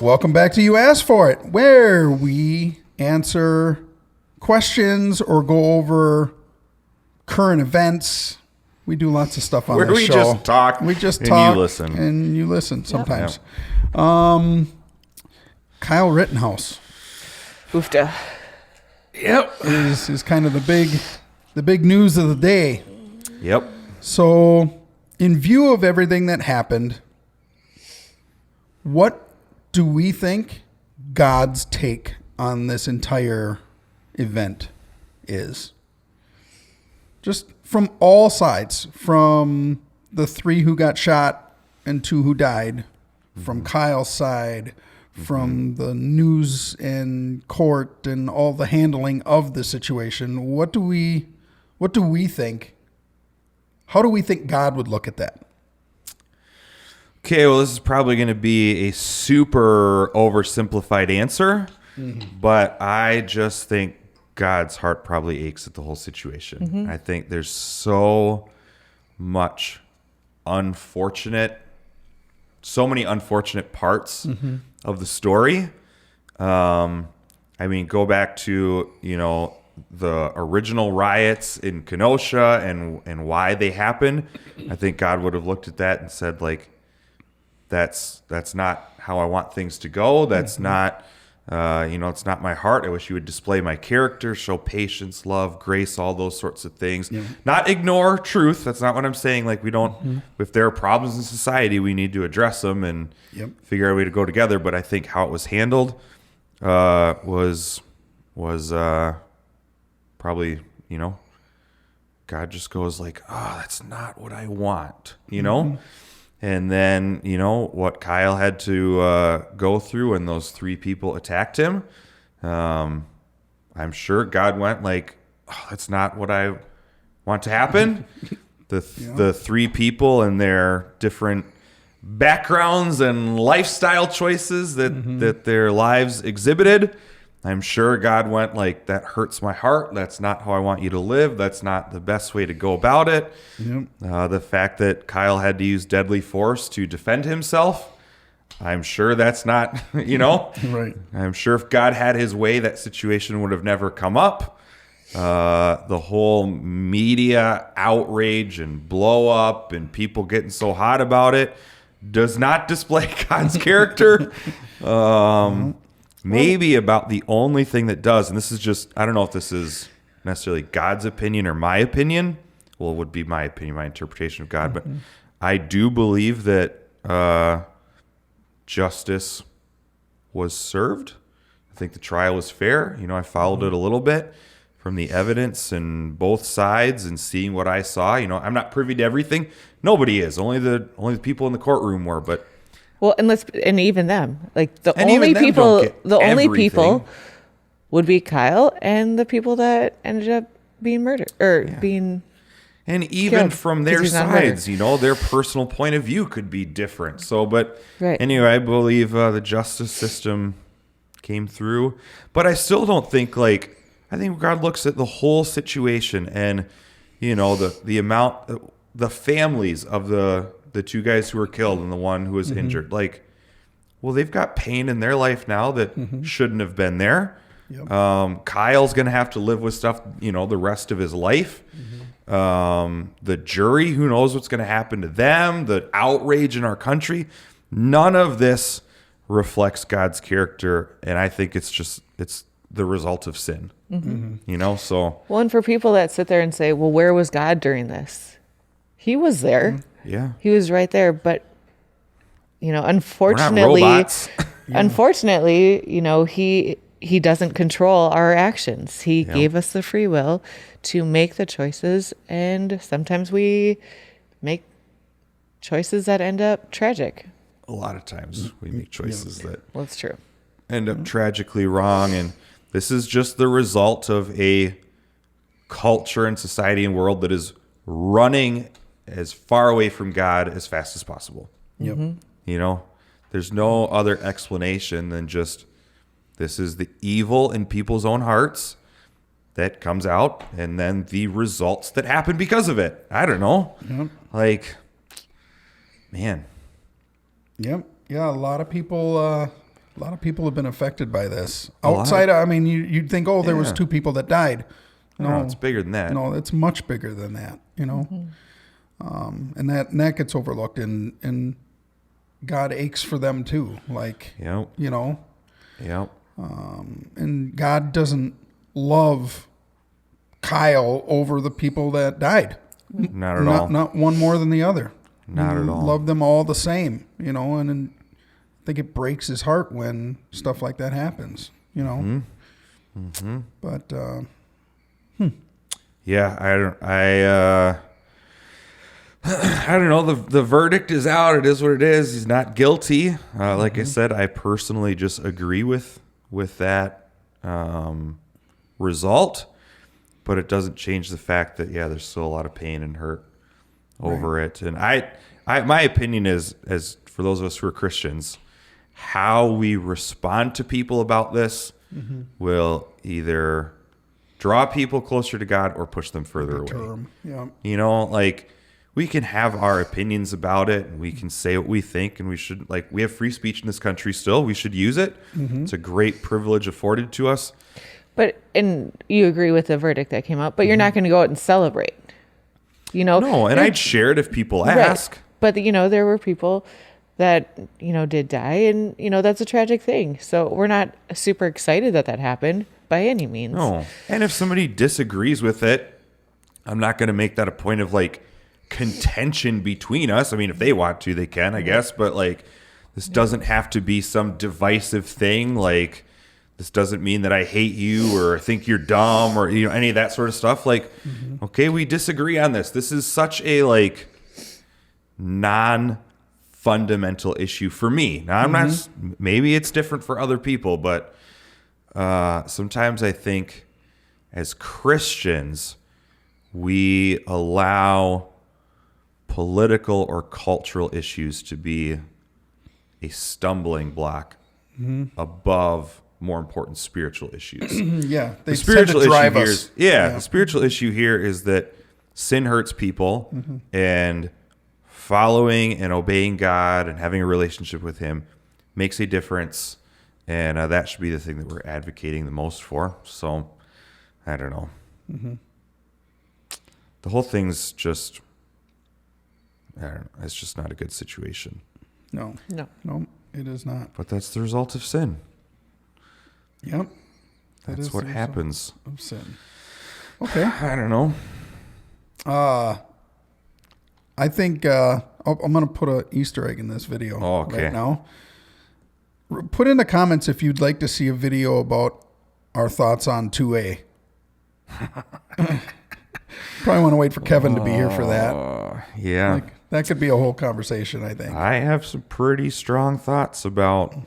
Welcome back to You Asked For It, where we answer questions or go over current events. We do lots of stuff on this show. Where we just talk. We just and talk. You listen. And you listen sometimes. Yep. Kyle Rittenhouse. Oofta. Yep. Is kind of the big news of the day. Yep. So, in view of everything that happened, what do we think God's take on this entire event is? Just from all sides, from the 3 who got shot and 2 who died, from Kyle's side, from the news and court and all the handling of the situation. What do we think? How do we think God would look at that? Okay, well, this is probably going to be a super oversimplified answer, but I just think God's heart probably aches at the whole situation. I think there's so many unfortunate parts of the story. I mean, go back to, the original riots in Kenosha and why they happened. I think God would have looked at that and said, like, that's not how I want things to go. That's not, it's not my heart. I wish you would display my character, show patience, love, grace, all those sorts of things. Yeah. Not ignore truth. That's not what I'm saying. Like, we don't, if there are problems in society, we need to address them and figure out a way to go together. But I think how it was handled was probably, God just goes like, oh, that's not what I want, And then, what Kyle had to go through when those 3 people attacked him. I'm sure God went like, oh, that's not what I want to happen. The 3 people and their different backgrounds and lifestyle choices that their lives exhibited. I'm sure God went like, that hurts my heart. That's not how I want you to live. That's not the best way to go about it. Yep. The fact that Kyle had to use deadly force to defend himself, I'm sure that's not, Right. I'm sure if God had his way, that situation would have never come up. The whole media outrage and blow up and people getting so hot about it does not display God's character. Maybe about the only thing that does, and this is just, I don't know if this is necessarily God's opinion or my opinion. Well, it would be my opinion, my interpretation of God, but I do believe that justice was served. I think the trial was fair. I followed it a little bit from the evidence and both sides and seeing what I saw. I'm not privy to everything. Nobody is. Only the people in the courtroom were, but well, and even them, like the only people would be Kyle and the people that ended up being murdered or being. And even from their sides, their personal point of view could be different. So, but anyway, I believe the justice system came through, but I still don't think I think God looks at the whole situation and, the amount, the families of the 2 guys who were killed and the one who was injured. Like, well, they've got pain in their life now that shouldn't have been there. Yep. Kyle's going to have to live with stuff, the rest of his life. The jury, who knows what's going to happen to them, the outrage in our country. None of this reflects God's character. And I think it's the result of sin, so. Well, and for people that sit there and say, well, where was God during this? He was there. Yeah. He was right there, but unfortunately, he doesn't control our actions. He gave us the free will to make the choices, and sometimes we make choices that end up tragic. A lot of times we make choices that that's true. End up tragically wrong, and this is just the result of a culture and society and world that is running as far away from God as fast as possible. Yep. There's no other explanation than just this is the evil in people's own hearts that comes out, and then the results that happen because of it. I don't know. Yep. Man. Yep. Yeah, a lot of people A lot of people have been affected by this. lot. Outside, I mean, you'd think, oh, there was Yeah. 2 people that died. No, it's bigger than that. No, it's much bigger than that, you know. And that gets overlooked, and God aches for them too. Like, Yep. you know, Yep. and God doesn't love Kyle over the people that died. Not at all. Not one more than the other. Not at all. Love them all the same, you know, and I think it breaks his heart when stuff like that happens, you know. But Yeah, I don't know. The verdict is out. It is what it is. He's not guilty. Like I said, I personally just agree with that result, but it doesn't change the fact that there's still a lot of pain and hurt over it. And my opinion is, as for those of us who are Christians, how we respond to people about this will either draw people closer to God or push them further away. Yeah. You know, like, we can have our opinions about it, and we can say what we think, and we should, like, we have free speech in this country still. We should use it. It's a great privilege afforded to us. And you agree with the verdict that came out, but you're not going to go out and celebrate, you know? No, and I'd share it if people ask. Right. But, you know, there were people that, you know, did die, and, you know, that's a tragic thing. So we're not super excited that happened by any means. No. And if somebody disagrees with it, I'm not going to make that a point of, like, contention between us. I mean, if they want to, they can, I guess. But, like, this doesn't have to be some divisive thing. Like, this doesn't mean that I hate you or think you're dumb or, you know, any of that sort of stuff. Like, okay, we disagree on this. This is such a, like, non-fundamental issue for me. Now, I'm not, maybe it's different for other people, but sometimes I think as Christians, we allow political or cultural issues to be a stumbling block above more important spiritual issues. Yeah, they The spiritual tend to drive issue here us. is, the spiritual issue here is that sin hurts people, and following and obeying God and having a relationship with Him makes a difference, and that should be the thing that we're advocating the most for. So, I don't know. The whole thing's just, I don't know, it's just not a good situation. No, it is not. But that's the result of sin. Yep. That's what happens. Of sin. Okay. I don't know. I think I'm going to put an Easter egg in this video right now. Put in the comments if you'd like to see a video about our thoughts on 2A. Probably want to wait for Kevin to be here for that. Yeah. Like, that could be a whole conversation, I think. I have some pretty strong thoughts about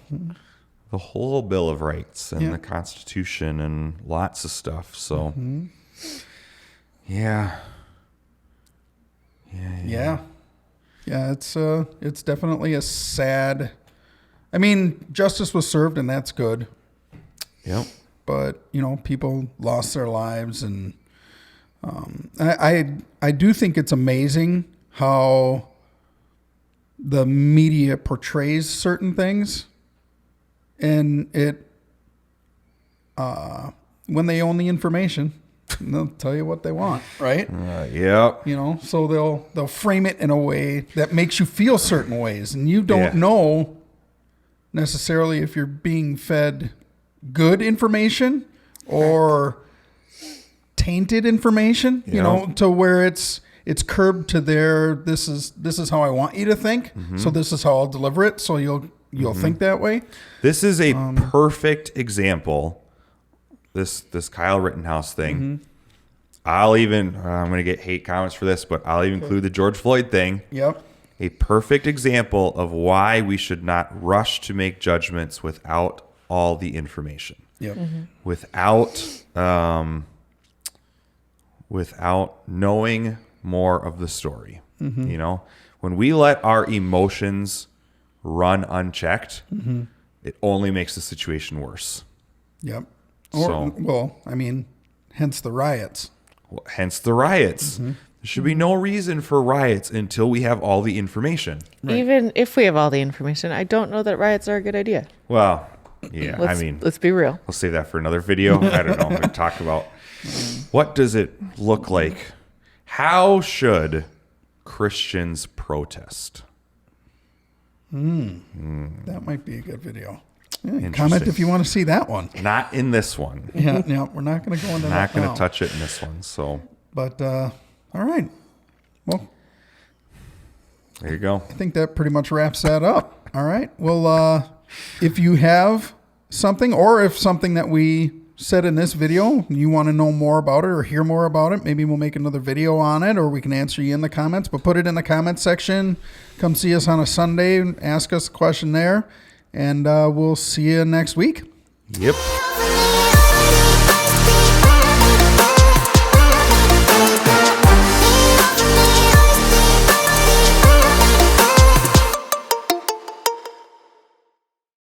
the whole Bill of Rights and the Constitution and lots of stuff. So, yeah, it's definitely a sad. I mean, justice was served, and that's good. Yep. But you know, people lost their lives, and I do think it's amazing how the media portrays certain things, and it when they own the information, they'll tell you what they want, right? Yep. You know, so they'll frame it in a way that makes you feel certain ways, and you don't know necessarily if you're being fed good information or tainted information, you know, to where it's curbed to their this is how I want you to think, so this is how I'll deliver it, so you'll think that way. This is a perfect example. This Kyle Rittenhouse thing. I'm going to get hate comments for this, but I'll even include the George Floyd thing. Yep. A perfect example of why we should not rush to make judgments without all the information. Yep. Without knowing more of the story. You know, when we let our emotions run unchecked, it only makes the situation worse. Yep. Hence the riots. Hence the riots. There should be no reason for riots until we have all the information. Right. Even if we have all the information, I don't know that riots are a good idea. Well, Yeah, let's be real. we'll save that for another video. I don't know. We talk about what does it look like? How should Christians protest? That might be a good video. Yeah, comment if you want to see that one. Not in this one. Yeah, we're not going to go into that. Not going to touch it in this one. So, but all right. Well, there you go. I think that pretty much wraps that up. All right. Well, if you have something, or if something that we said in this video, you want to know more about it or hear more about it, maybe we'll make another video on it, or we can answer you in the comments. But put it in the comment section. Come see us on a Sunday and ask us a question there. And we'll see you next week. Yep.